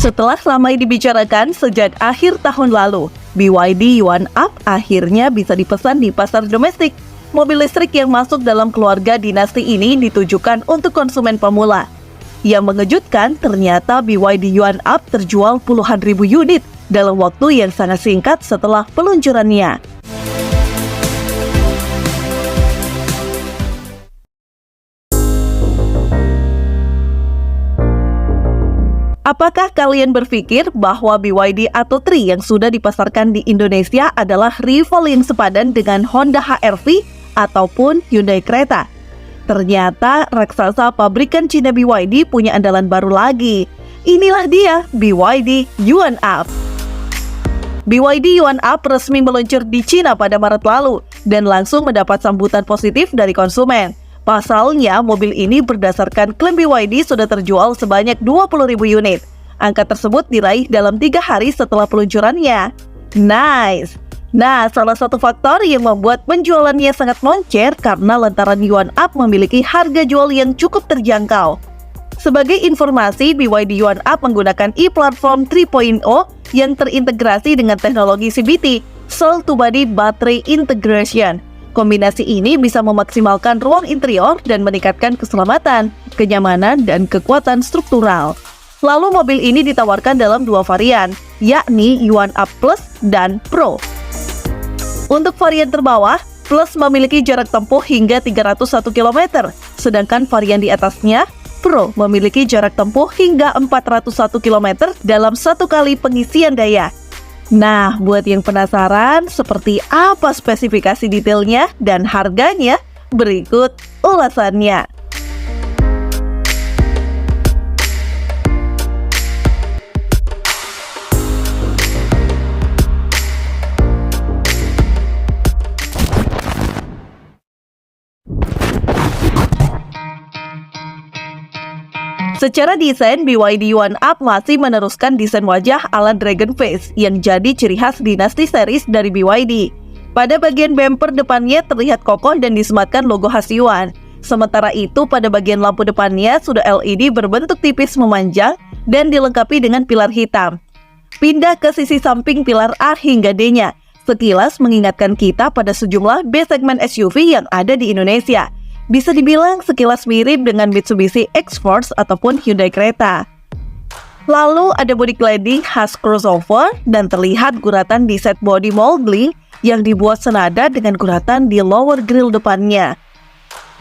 Setelah ramai dibicarakan sejak akhir tahun lalu, BYD Yuan Up akhirnya bisa dipesan di pasar domestik. Mobil listrik yang masuk dalam keluarga dinasti ini ditujukan untuk konsumen pemula. Yang mengejutkan, ternyata BYD Yuan Up terjual puluhan ribu unit dalam waktu yang sangat singkat setelah peluncurannya. Apakah kalian berpikir bahwa BYD Atto 3 yang sudah dipasarkan di Indonesia adalah rival yang sepadan dengan Honda HR-V ataupun Hyundai Creta? Ternyata raksasa pabrikan Cina BYD punya andalan baru lagi. Inilah dia, BYD Yuan Up. BYD Yuan Up resmi meluncur di Cina pada Maret lalu dan langsung mendapat sambutan positif dari konsumen. Pasalnya, mobil ini berdasarkan klaim BYD sudah terjual sebanyak 20.000 unit. Angka tersebut diraih dalam 3 hari setelah peluncurannya. Nice! Nah, salah satu faktor yang membuat penjualannya sangat moncer karena lantaran Yuan Up memiliki harga jual yang cukup terjangkau. Sebagai informasi, BYD Yuan Up menggunakan e-platform 3.0 yang terintegrasi dengan teknologi CBT, Cell to Body Battery Integration. Kombinasi ini bisa memaksimalkan ruang interior dan meningkatkan keselamatan, kenyamanan, dan kekuatan struktural. Lalu mobil ini ditawarkan dalam 2 varian, yakni Yuan Up Plus dan Pro. Untuk varian terbawah, Plus memiliki jarak tempuh hingga 301 km, sedangkan varian di atasnya, Pro, memiliki jarak tempuh hingga 401 km dalam 1 kali pengisian daya. Nah, buat yang penasaran seperti apa spesifikasi detailnya dan harganya, berikut ulasannya. Secara desain, BYD Yuan Up masih meneruskan desain wajah ala Dragon Face yang jadi ciri khas dinasti series dari BYD. Pada bagian bumper depannya terlihat kokoh dan disematkan logo khas Yuan. Sementara itu, pada bagian lampu depannya sudah LED berbentuk tipis memanjang dan dilengkapi dengan pilar hitam. Pindah ke sisi samping pilar A hingga D-nya. Sekilas mengingatkan kita pada sejumlah B-segmen SUV yang ada di Indonesia. Bisa dibilang sekilas mirip dengan Mitsubishi X-Force ataupun Hyundai Creta. Lalu ada body cladding khas crossover dan terlihat guratan di set body molding yang dibuat senada dengan guratan di lower grille depannya.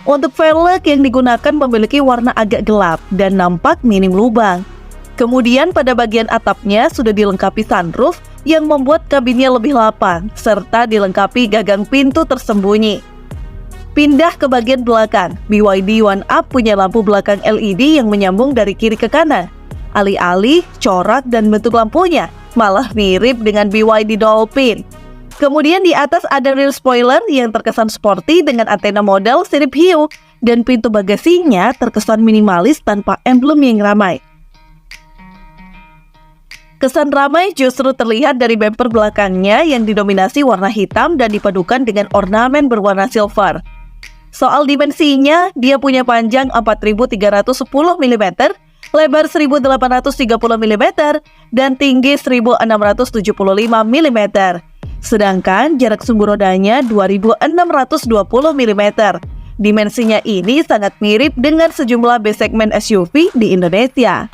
Untuk velg yang digunakan memiliki warna agak gelap dan nampak minim lubang. Kemudian pada bagian atapnya sudah dilengkapi sunroof yang membuat kabinnya lebih lapang, serta dilengkapi gagang pintu tersembunyi. Pindah ke bagian belakang, BYD Yuan Up punya lampu belakang LED yang menyambung dari kiri ke kanan. Alih-alih corak dan bentuk lampunya, malah mirip dengan BYD Dolphin. Kemudian di atas ada rear spoiler yang terkesan sporty dengan antena model sirip hiu, dan pintu bagasinya terkesan minimalis tanpa emblem yang ramai. Kesan ramai justru terlihat dari bumper belakangnya yang didominasi warna hitam dan dipadukan dengan ornamen berwarna silver. Soal dimensinya, dia punya panjang 4.310 mm, lebar 1.830 mm, dan tinggi 1.675 mm. Sedangkan jarak sumbu rodanya 2.620 mm. Dimensinya ini sangat mirip dengan sejumlah B-segmen SUV di Indonesia.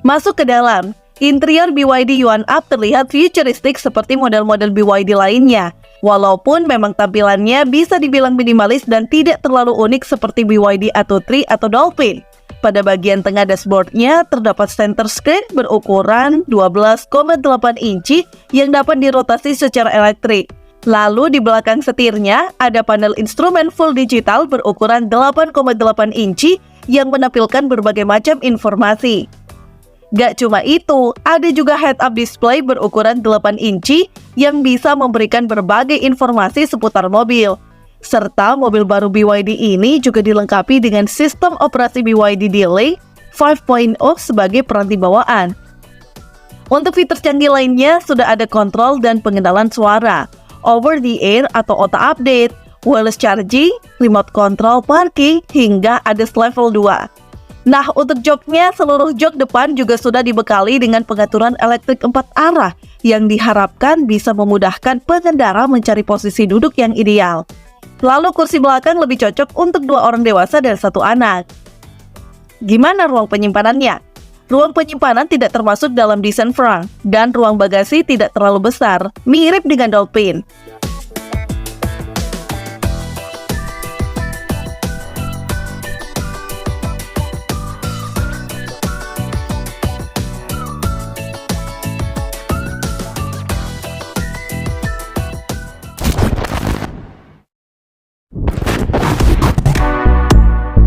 Masuk ke dalam, interior BYD Yuan Up terlihat futuristik seperti model-model BYD lainnya. Walaupun memang tampilannya bisa dibilang minimalis dan tidak terlalu unik seperti BYD Atto 3 atau Dolphin. Pada bagian tengah dashboardnya terdapat center screen berukuran 12,8 inci yang dapat dirotasi secara elektrik. Lalu di belakang setirnya ada panel instrumen full digital berukuran 8,8 inci yang menampilkan berbagai macam informasi. Gak cuma itu, ada juga head-up display berukuran 8 inci yang bisa memberikan berbagai informasi seputar mobil. Serta mobil baru BYD ini juga dilengkapi dengan sistem operasi BYD Delay, 5.0 sebagai peranti bawaan. Untuk fitur canggih lainnya, sudah ada kontrol dan pengenalan suara, over the air atau auto update, wireless charging, remote control parking, hingga ADAS level 2. Nah, untuk joknya, seluruh jok depan juga sudah dibekali dengan pengaturan elektrik 4 arah yang diharapkan bisa memudahkan pengendara mencari posisi duduk yang ideal. Lalu kursi belakang lebih cocok untuk 2 orang dewasa dan 1 anak. Gimana ruang penyimpanannya? Ruang penyimpanan tidak termasuk dalam desain Frank, dan ruang bagasi tidak terlalu besar, mirip dengan Dolphin.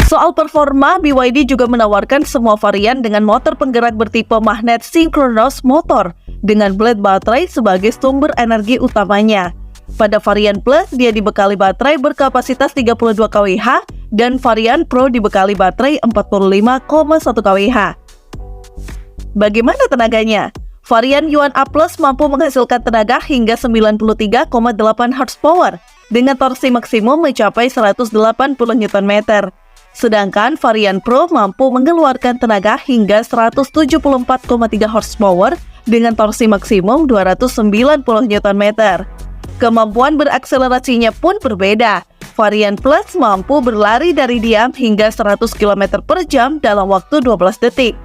Soal performa, BYD juga menawarkan semua varian dengan motor penggerak bertipe magnet synchronous motor dengan blade baterai sebagai sumber energi utamanya. Pada varian Plus, dia dibekali baterai berkapasitas 32 kWh dan varian Pro dibekali baterai 45,1 kWh. Bagaimana tenaganya? Varian Yuan A Plus mampu menghasilkan tenaga hingga 93,8 horsepower dengan torsi maksimum mencapai 180 Nm. Sedangkan varian Pro mampu mengeluarkan tenaga hingga 174,3 horsepower dengan torsi maksimum 290 Nm. Kemampuan berakselerasinya pun berbeda. Varian Plus mampu berlari dari diam hingga 100 km per jam dalam waktu 12 detik.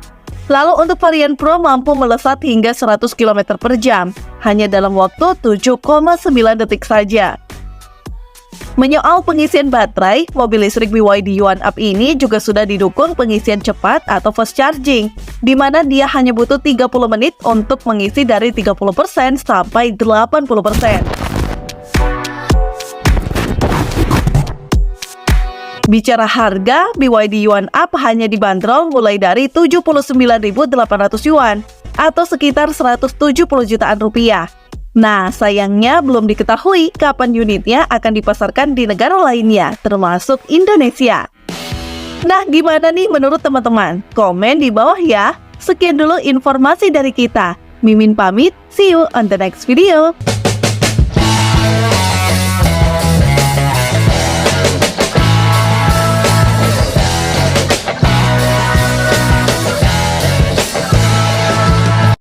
Lalu untuk varian Pro mampu melesat hingga 100 km per jam, hanya dalam waktu 7,9 detik saja. Menyoal pengisian baterai, mobil listrik BYD Yuan Up ini juga sudah didukung pengisian cepat atau fast charging, di mana dia hanya butuh 30 menit untuk mengisi dari 30% sampai 80%. Bicara harga, BYD Yuan Up hanya dibanderol mulai dari 79.800 yuan atau sekitar 170 jutaan rupiah. Nah, sayangnya belum diketahui kapan unitnya akan dipasarkan di negara lainnya, termasuk Indonesia. Nah, gimana nih menurut teman-teman? Komen di bawah ya. Sekian dulu informasi dari kita. Mimin pamit, see you on the next video.